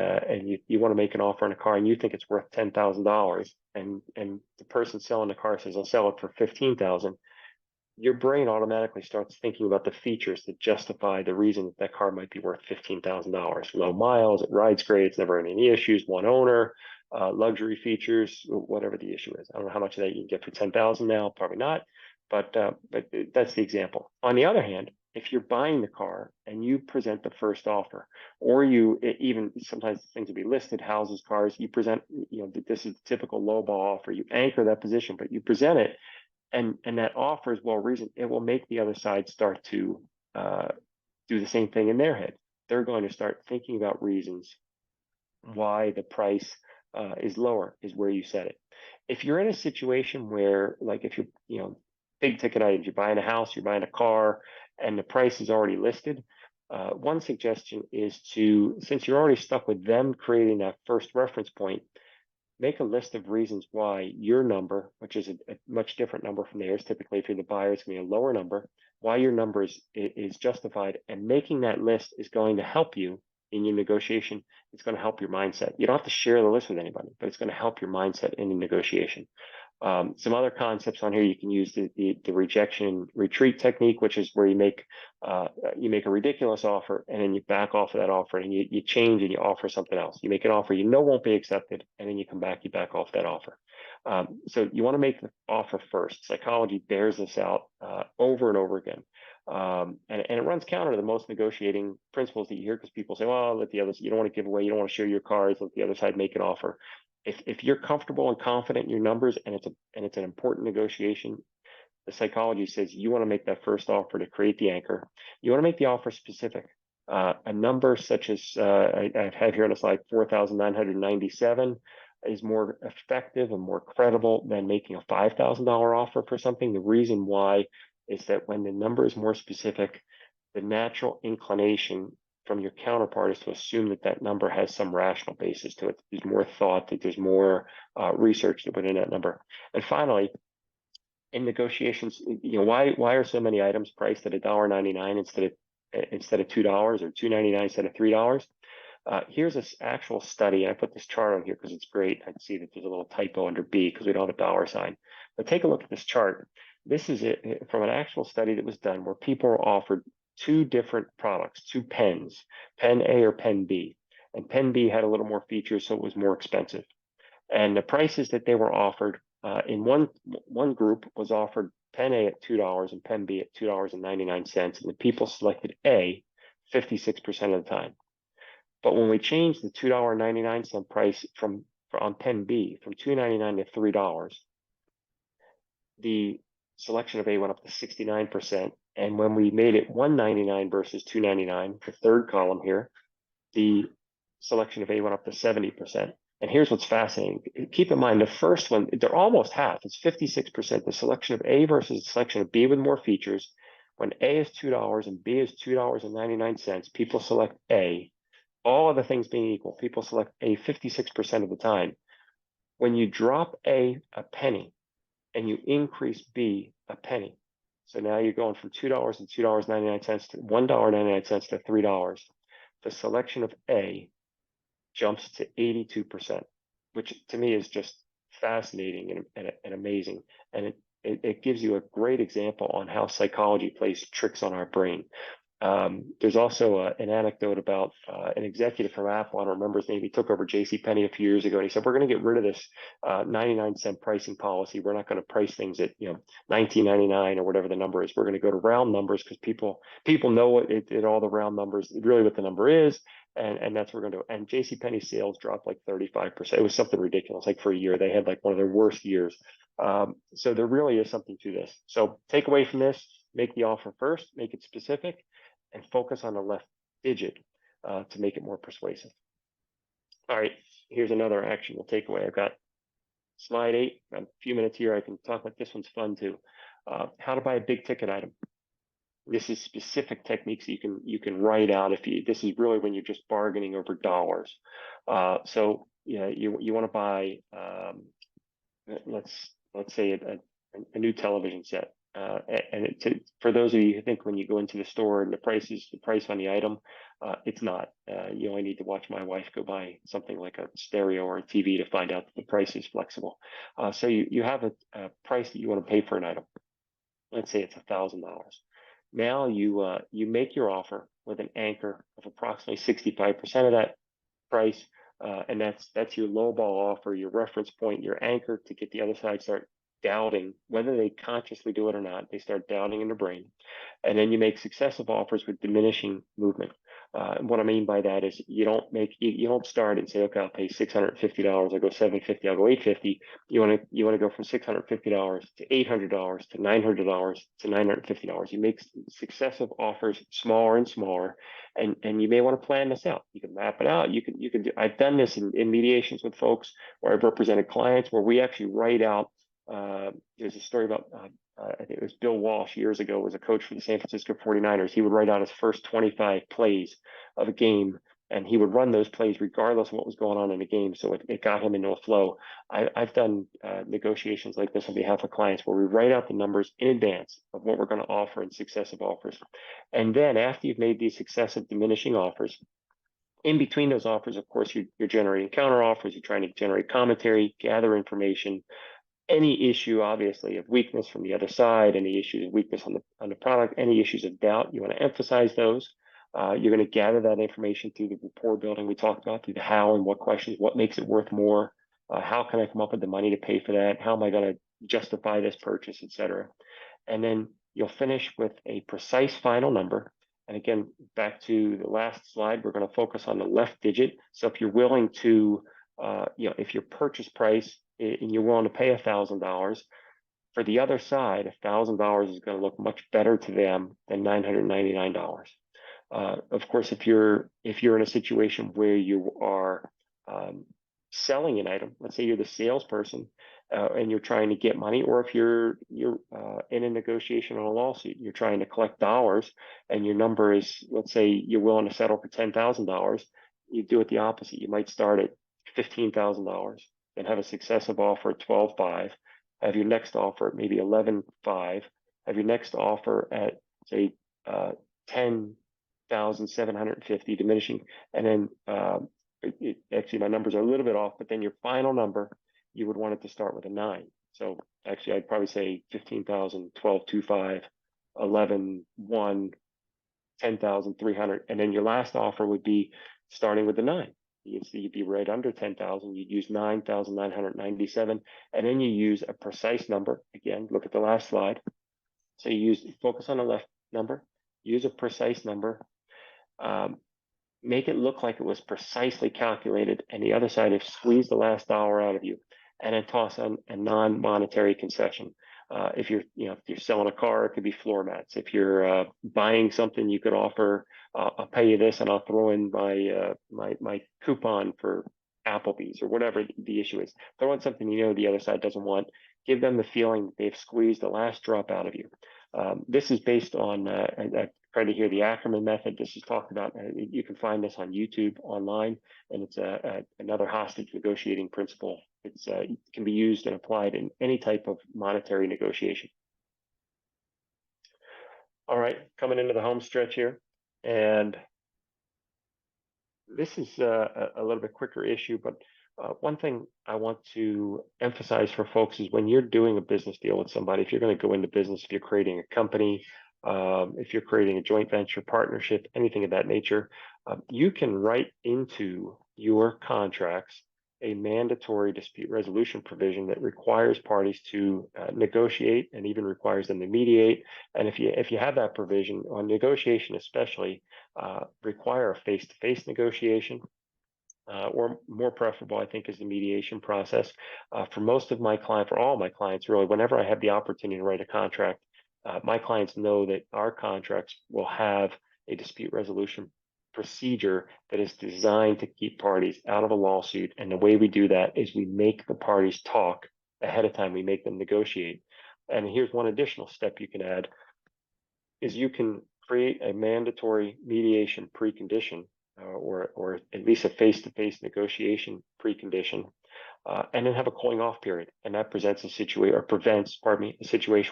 you want to make an offer on a car and you think it's worth $10,000, and the person selling the car says, I'll sell it for $15,000, your brain automatically starts thinking about the features that justify the reason that car might be worth $15,000. Low miles, it rides great, it's never had any issues, one owner, luxury features, whatever the issue is. I don't know how much of that you can get for $10,000 now, probably not, but that's the example. On the other hand, if you're buying the car and you present the first offer, or even sometimes things will be listed, houses, cars, you present, this is the typical lowball offer, you anchor that position, but you present it, and that offer is well reasoned, it will make the other side start to do the same thing in their head. They're going to start thinking about reasons why the price is lower, is where you set it. If you're in a situation where, like, if you're, big ticket items, you're buying a house, you're buying a car, and the price is already listed, one suggestion is since you're already stuck with them creating that first reference point, make a list of reasons why your number, which is a much different number from theirs, typically if you're the buyer, it's going to be a lower number, why your number is justified. And making that list is going to help you in your negotiation. It's going to help your mindset. You don't have to share the list with anybody, but it's going to help your mindset in the negotiation. Some other concepts on here, you can use the rejection retreat technique, which is where you make a ridiculous offer and then you back off of that offer and you change and you offer something else. You make an offer you know won't be accepted, and then you come back, you back off that offer. So you want to make the offer first. Psychology bears this out over and over again. And it runs counter to the most negotiating principles that you hear, because people say, well, let the others, you don't want to give away, you don't want to share your cards, let the other side make an offer. If you're comfortable and confident in your numbers and it's an important negotiation, the psychology says you want to make that first offer to create the anchor. You want to make the offer specific. A number such as I have here on the slide, 4,997 is more effective and more credible than making a $5,000 offer for something. The reason why is that when the number is more specific, the natural inclination from your counterpart is to assume that that number has some rational basis to it. There's more thought, that there's more research that went in that number. And finally, in negotiations, why are so many items priced at $1.99 instead of $2 or $2.99 instead of $3? Here's this actual study, and I put this chart on here because it's great. I can see that there's a little typo under B because we don't have a dollar sign. But take a look at this chart. This is it from an actual study that was done where people were offered two different products, two pens, pen A or pen B. And pen B had a little more features, so it was more expensive. And the prices that they were offered in one group was offered pen A at $2 and pen B at $2.99. And the people selected A 56% of the time. But when we changed the $2.99 price on pen B from $2.99 to $3, the selection of A went up to 69%. And when we made it $1.99 versus $2.99, the third column here, the selection of A went up to 70%. And here's what's fascinating. Keep in mind, the first one, they're almost half. It's 56%. The selection of A versus the selection of B with more features. When A is $2 and B is $2.99, people select A. All other things being equal, people select A 56% of the time. When you drop A penny and you increase B a penny, so now you're going from $2 and $2.99 to $1.99 to $3, the selection of A jumps to 82%, which to me is just fascinating and amazing. And it gives you a great example on how psychology plays tricks on our brain. There's also an anecdote about an executive from Apple. I don't remember his name. He took over JCPenney a few years ago, and he said, we're going to get rid of this 99-cent pricing policy. We're not going to price things at $19.99 or whatever the number is. We're going to go to round numbers because people know it all the round numbers, really what the number is. And that's what we're going to do. And JCPenney sales dropped like 35%. It was something ridiculous. Like for a year, they had like one of their worst years. So there really is something to this. So take away from this, make the offer first, make it specific, and focus on the left digit to make it more persuasive. All right, here's another actionable takeaway. I've got slide 8, a few minutes here. I can talk about this one's fun too. How to buy a big ticket item. This is specific techniques you can write out this is really when you're just bargaining over dollars. So yeah, you want to buy let's say a new television set. And for those of you who think when you go into the store and the price on the item, it's not. You only need to watch my wife go buy something like a stereo or a TV to find out that the price is flexible. So you have a price that you want to pay for an item. Let's say it's $1,000. Now you make your offer with an anchor of approximately 65% of that price, and that's your lowball offer, your reference point, your anchor to get the other side start doubting whether they consciously do it or not. They start doubting in their brain, and then you make successive offers with diminishing movement. And what I mean by that is you don't start and say, okay, I'll pay $650. I'll go $750. I'll go $850. You want to go from $650 to $800 to $900 to $950. You make successive offers smaller and smaller, and you may want to plan this out. You can map it out. You can do. I've done this in mediations with folks where I've represented clients where we actually write out. There's a story about I think it was Bill Walsh years ago, was a coach for the San Francisco 49ers. He would write out his first 25 plays of a game, and he would run those plays regardless of what was going on in the game. So it got him into a flow. I've done negotiations like this on behalf of clients where we write out the numbers in advance of what we're going to offer in successive offers. And then after you've made these successive diminishing offers, in between those offers, of course, you're generating counter offers. You're trying to generate commentary, gather information, Any issue, obviously, of weakness from the other side, any issues of weakness on the product, any issues of doubt, you want to emphasize those. You're going to gather that information through the rapport building we talked about, through the how and what questions, what makes it worth more, how can I come up with the money to pay for that, how am I going to justify this purchase, etc. And then you'll finish with a precise final number. And again, back to the last slide, we're going to focus on the left digit. So if you're willing to, if your purchase price and you're willing to pay $1,000, for the other side, $1,000 is going to look much better to them than $999. Of course, if you're in a situation where you are selling an item, let's say you're the salesperson and you're trying to get money, or if you're in a negotiation on a lawsuit, you're trying to collect dollars, and your number is, let's say you're willing to settle for $10,000, you do it the opposite. You might start at $15,000 and have a successive offer at 12.5. Have your next offer at maybe 11.5. Have your next offer at say 10,750, diminishing, and then actually my numbers are a little bit off, but then your final number, you would want it to start with a 9. So actually I'd probably say 15,000, 12.25, 11.1, 10,300, and then your last offer would be starting with the 9. You'd be right under 10,000. You'd use 9,997, and then you use a precise number. Again, look at the last slide. So you focus on the left number, use a precise number, make it look like it was precisely calculated, and the other side, squeeze the last dollar out of you, and then toss on a non-monetary concession. If you're selling a car, it could be floor mats. If you're buying something, you could offer, I'll pay you this, and I'll throw in my coupon for Applebee's, or whatever the issue is. Throw in something the other side doesn't want. Give them the feeling that they've squeezed the last drop out of you. This is based on, I tried to hear the Ackerman method. This is talked about. You can find this on YouTube online, and it's another hostage negotiating principle. It can be used and applied in any type of monetary negotiation. All right, coming into the home stretch here, and this is a little bit quicker issue, but one thing I want to emphasize for folks is when you're doing a business deal with somebody, if you're going to go into business, if you're creating a company, if you're creating a joint venture partnership, anything of that nature, you can write into your contracts a mandatory dispute resolution provision that requires parties to negotiate, and even requires them to mediate. And if you have that provision on negotiation, especially, require a face-to-face negotiation. Or more preferable, I think, is the mediation process. For all my clients, really, whenever I have the opportunity to write a contract, my clients know that our contracts will have a dispute resolution procedure that is designed to keep parties out of a lawsuit. And the way we do that is we make the parties talk ahead of time. We make them negotiate. And here's one additional step you can add, is you can create a mandatory mediation precondition, or at least a face-to-face negotiation precondition, and then have a cooling off period. And that prevents a situation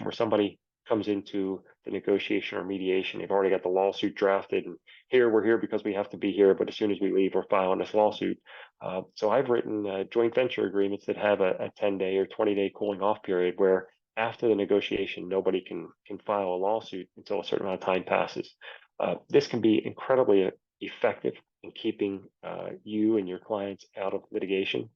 where somebody comes into the negotiation or mediation. They've already got the lawsuit drafted, and we're here because we have to be here, but as soon as we leave, we're filing this lawsuit. So I've written joint venture agreements that have a 10-day or 20-day cooling off period, where after the negotiation, nobody can file a lawsuit until a certain amount of time passes. This can be incredibly effective in keeping you and your clients out of litigation.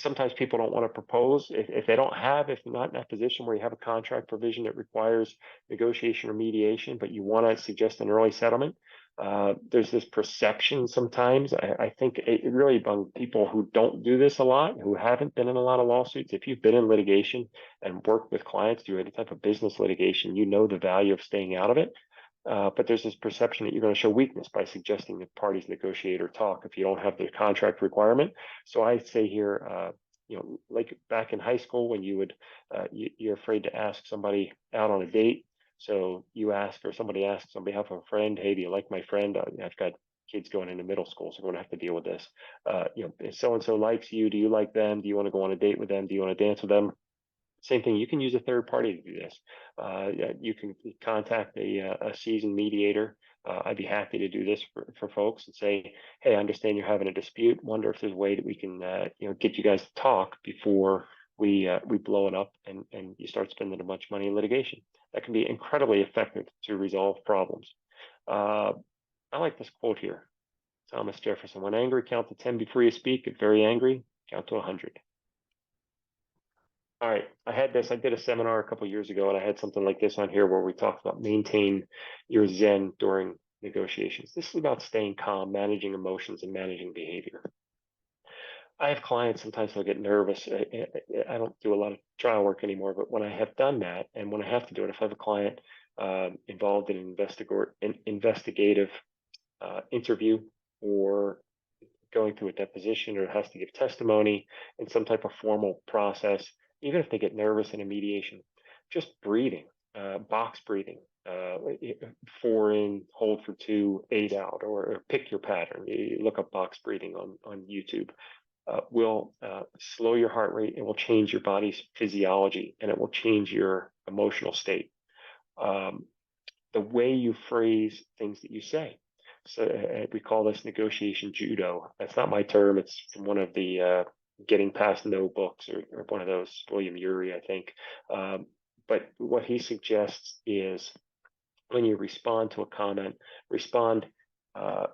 Sometimes people don't want to propose if they're not in that position where you have a contract provision that requires negotiation or mediation, but you want to suggest an early settlement. There's this perception sometimes, I think it really, among people who don't do this a lot, who haven't been in a lot of lawsuits. If you've been in litigation and worked with clients through any type of business litigation, you know the value of staying out of it. But there's this perception that you're going to show weakness by suggesting that parties negotiate or talk if you don't have the contract requirement. So I say here, like back in high school when you're afraid to ask somebody out on a date. So you ask, or somebody asks on behalf of a friend, hey, do you like my friend? I've got kids going into middle school, so we're going to have to deal with this. If so-and-so likes you, do you like them? Do you want to go on a date with them? Do you want to dance with them? Same thing, you can use a third party to do this. You can contact a seasoned mediator. I'd be happy to do this for folks and say, hey, I understand you're having a dispute. Wonder if there's a way that we can get you guys to talk before we blow it up, and you start spending a bunch of money in litigation. That can be incredibly effective to resolve problems. I like this quote here. Thomas Jefferson: when angry, count to 10 before you speak. If very angry, count to 100. All right, I did a seminar a couple of years ago, and I had something like this on here where we talked about maintain your Zen during negotiations. This is about staying calm, managing emotions, and managing behavior. I have clients, sometimes they'll get nervous. I don't do a lot of trial work anymore, but when I have done that, and when I have to do it, if I have a client involved in an investigative interview, or going through a deposition, or has to give testimony in some type of formal process, even if they get nervous in a mediation, just breathing, box breathing, 4 in, hold for 2, 8 out, or pick your pattern. You look up box breathing on YouTube. Will slow your heart rate. It will change your body's physiology, and it will change your emotional state. The way you phrase things that you say. So we call this negotiation judo. That's not my term. It's from one of the Getting Past No books, or one of those, William Ury, I think. But what he suggests is, when you respond to a comment, respond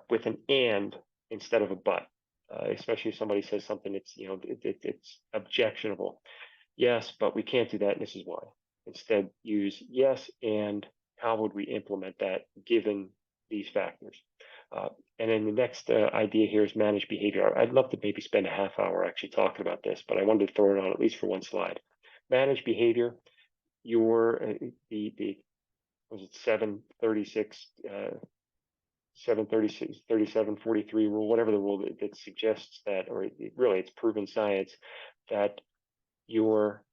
with an and instead of a but. Especially if somebody says something that's, it's objectionable. Yes, but we can't do that, and this is why. Instead, use yes, and how would we implement that given these factors? And then the next idea here is manage behavior. I'd love to maybe spend a half hour actually talking about this, but I wanted to throw it on at least for one slide. Manage behavior. Was it 736, 736, 3743 rule, whatever the rule that suggests that, or really it's proven science, that your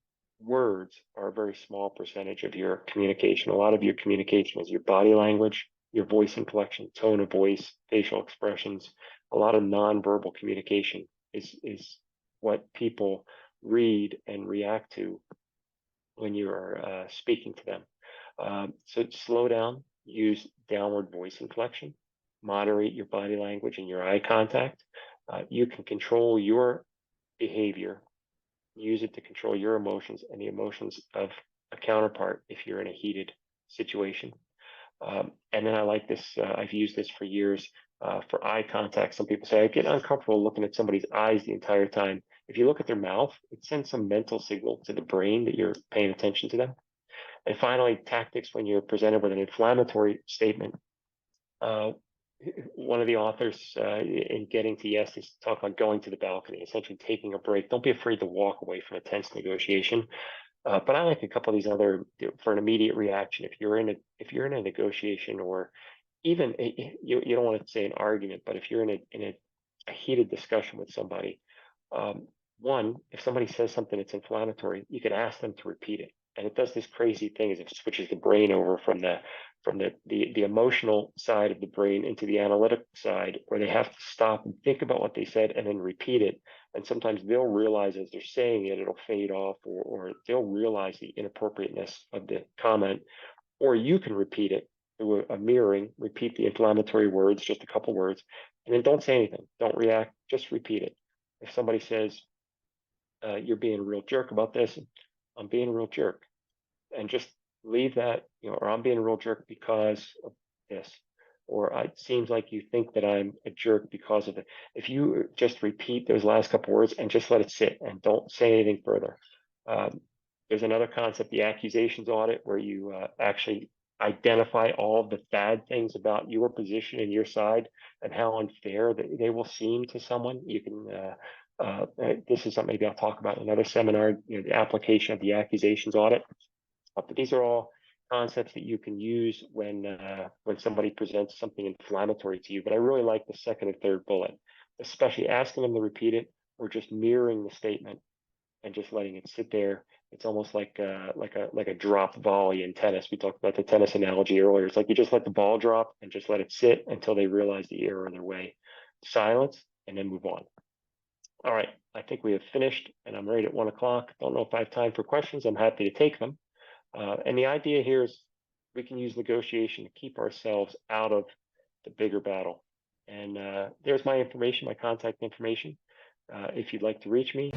words are a very small percentage of your communication. A lot of your communication is your body language, your voice inflection, tone of voice, facial expressions. A lot of nonverbal communication is what people read and react to when you are speaking to them. So slow down, use downward voice inflection, moderate your body language and your eye contact. You can control your behavior, use it to control your emotions and the emotions of a counterpart if you're in a heated situation. And then I like this, I've used this for years for eye contact. Some people say, I get uncomfortable looking at somebody's eyes the entire time. If you look at their mouth, it sends some mental signal to the brain that you're paying attention to them. And finally, tactics when you're presented with an inflammatory statement. One of the authors in Getting to Yes is talk about going to the balcony, essentially taking a break. Don't be afraid to walk away from a tense negotiation. But I like a couple of these other for an immediate reaction. If you're in a negotiation, or even you don't want to say an argument, but if you're in a heated discussion with somebody, one, if somebody says something that's inflammatory, you could ask them to repeat it, and it does this crazy thing is it switches the brain over from the emotional side of the brain into the analytic side, where they have to stop and think about what they said and then repeat it. And sometimes they'll realize as they're saying it, it'll fade off, or they'll realize the inappropriateness of the comment, or you can repeat it through a mirroring, repeat the inflammatory words, just a couple words, and then don't say anything, don't react, just repeat it. If somebody says, you're being a real jerk about this, I'm being a real jerk, and just leave that, or I'm being a real jerk because of this, or it seems like you think that I'm a jerk because of it. If you just repeat those last couple words and just let it sit and don't say anything further. There's another concept, the accusations audit, where you actually identify all the bad things about your position and your side and how unfair they will seem to someone. You can, this is something maybe I'll talk about in another seminar, the application of the accusations audit. But these are all concepts that you can use when somebody presents something inflammatory to you. But I really like the second and third bullet, especially asking them to repeat it, or just mirroring the statement and just letting it sit there. It's almost like a drop volley in tennis. We talked about the tennis analogy earlier. It's like you just let the ball drop and just let it sit until they realize the error in their way. Silence, and then move on. All right, I think we have finished, and I'm right at 1 o'clock. Don't know if I have time for questions. I'm happy to take them. And the idea here is we can use negotiation to keep ourselves out of the bigger battle. And there's my information, my contact information. If you'd like to reach me,